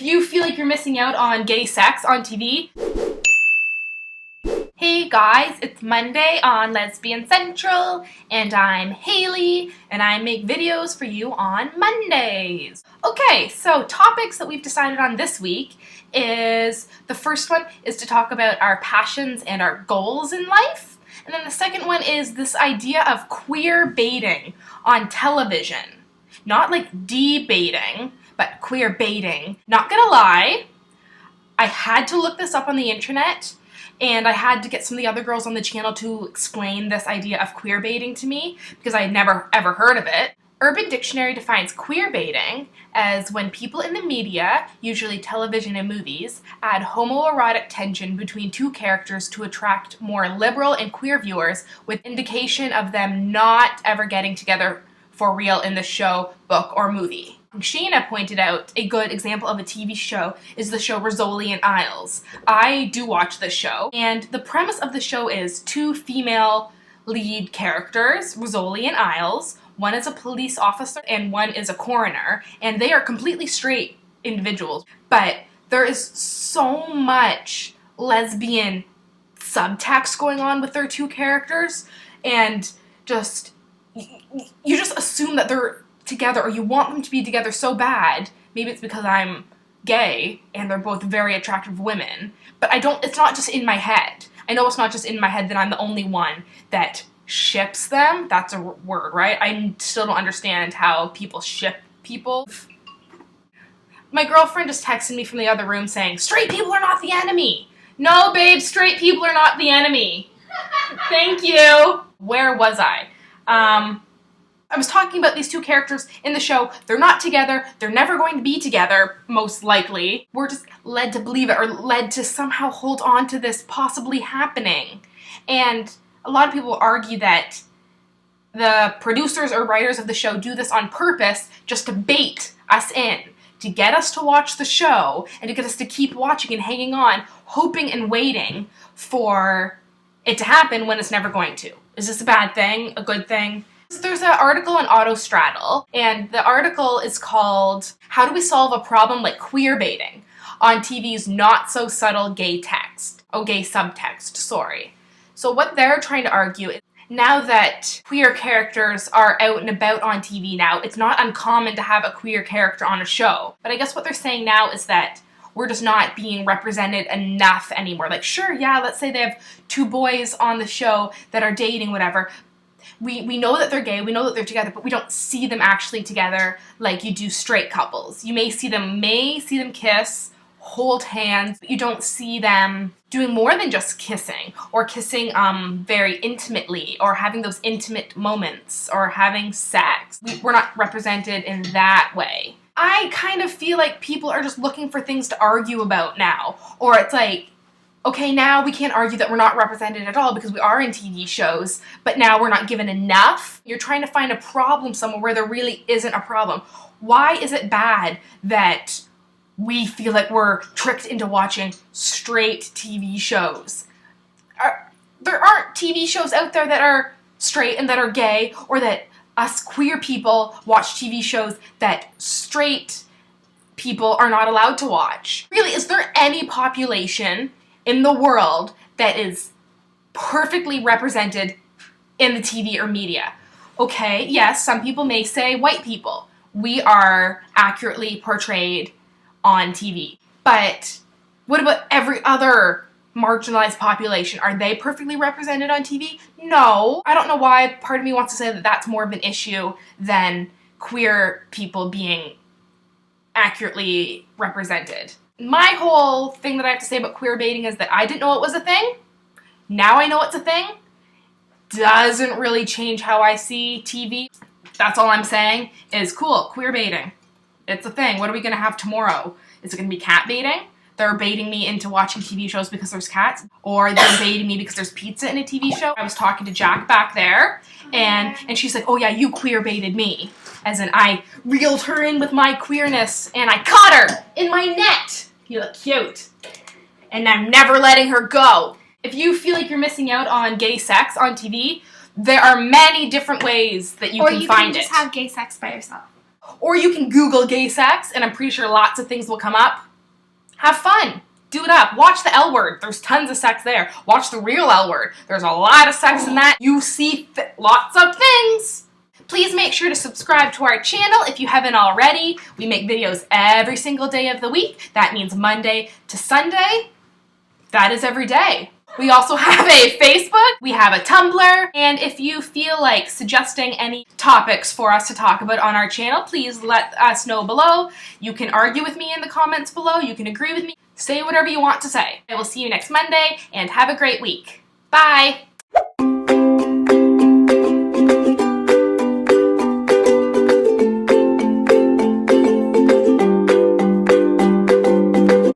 If you feel like you're missing out on gay sex on TV, hey guys, it's Monday on Lesbian Central, and I'm Haley, and I make videos for you on Mondays. Okay, so topics that we've decided on this week is, the first one is to talk about our passions and our goals in life, and then the second one is this idea of queer baiting on television. Not like debating, but queer baiting. Not gonna lie, I had to look this up on the internet, and I had to get some of the other girls on the channel to explain this idea of queer baiting to me, because I had never ever heard of it. Urban Dictionary defines queer baiting as when people in the media, usually television and movies, add homoerotic tension between two characters to attract more liberal and queer viewers, with indication of them not ever getting together for real in the show, book, or movie. Sheena pointed out a good example of a TV show is the show Rizzoli and Isles. I do watch this show, and the premise of the show is two female lead characters, Rizzoli and Isles. One is a police officer and one is a coroner, and they are completely straight individuals. But there is so much lesbian subtext going on with their two characters, and you just assume that they're together, or you want them to be together so bad. Maybe it's because I'm gay and they're both very attractive women, but it's not just in my head. I know it's not just in my head that I'm the only one that ships them. That's a word, right? I still don't understand how people ship people. My girlfriend just texted me from the other room saying, straight people are not the enemy. No, babe, straight people are not the enemy. Thank you. Where was I? I was talking about these two characters in the show. They're not together. They're never going to be together, most likely. We're just led to believe it, or led to somehow hold on to this possibly happening. And a lot of people argue that the producers or writers of the show do this on purpose just to bait us in, to get us to watch the show, and to get us to keep watching and hanging on, hoping and waiting for it to happen when it's never going to. Is this a bad thing? A good thing? There's an article on Autostraddle, and the article is called, How Do We Solve a Problem Like Queer Baiting on TV's Not So Subtle Gay Text. Oh, gay subtext, sorry. So what they're trying to argue is, now that queer characters are out and about on TV now, it's not uncommon to have a queer character on a show. But I guess what they're saying now is that we're just not being represented enough anymore. Like, sure, yeah, let's say they have two boys on the show that are dating, whatever. We know that they're gay, we know that they're together, but we don't see them actually together like you do straight couples. You may see them kiss, hold hands, but you don't see them doing more than just kissing, or kissing very intimately, or having those intimate moments, or having sex. We're not represented in that way. I kind of feel like people are just looking for things to argue about now, or it's like, okay, now we can't argue that we're not represented at all because we are in TV shows, but now we're not given enough. You're trying to find a problem somewhere where there really isn't a problem. Why is it bad that we feel like we're tricked into watching straight TV shows? There aren't TV shows out there that are straight and that are gay, or that us queer people watch TV shows that straight people are not allowed to watch. Really, is there any population in the world that is perfectly represented in the TV or media? Okay, yes, some people may say white people. We are accurately portrayed on TV. But what about every other marginalized population? Are they perfectly represented on TV? No. I don't know why part of me wants to say that that's more of an issue than queer people being accurately represented. My whole thing that I have to say about queer baiting is that I didn't know it was a thing. Now I know it's a thing. Doesn't really change how I see TV. That's all I'm saying is, cool, queer baiting. It's a thing. What are we going to have tomorrow? Is it going to be cat baiting? They're baiting me into watching TV shows because there's cats, or they're baiting me because there's pizza in a TV show. I was talking to Jack back there, and she's like, oh yeah, you queer baited me. As in, I reeled her in with my queerness, and I caught her in my net. You look cute. And I'm never letting her go. If you feel like you're missing out on gay sex on TV, there are many different ways that you can find it. Or you can just have gay sex by yourself. Or you can Google gay sex, and I'm pretty sure lots of things will come up. Have fun. Do it up. Watch the L Word. There's tons of sex there. Watch the real L Word. There's a lot of sex in that. You see lots of things. Please make sure to subscribe to our channel if you haven't already. We make videos every single day of the week. That means Monday to Sunday. That is every day. We also have a Facebook, we have a Tumblr, and if you feel like suggesting any topics for us to talk about on our channel, please let us know below. You can argue with me in the comments below, you can agree with me, say whatever you want to say. I will see you next Monday, and have a great week. Bye!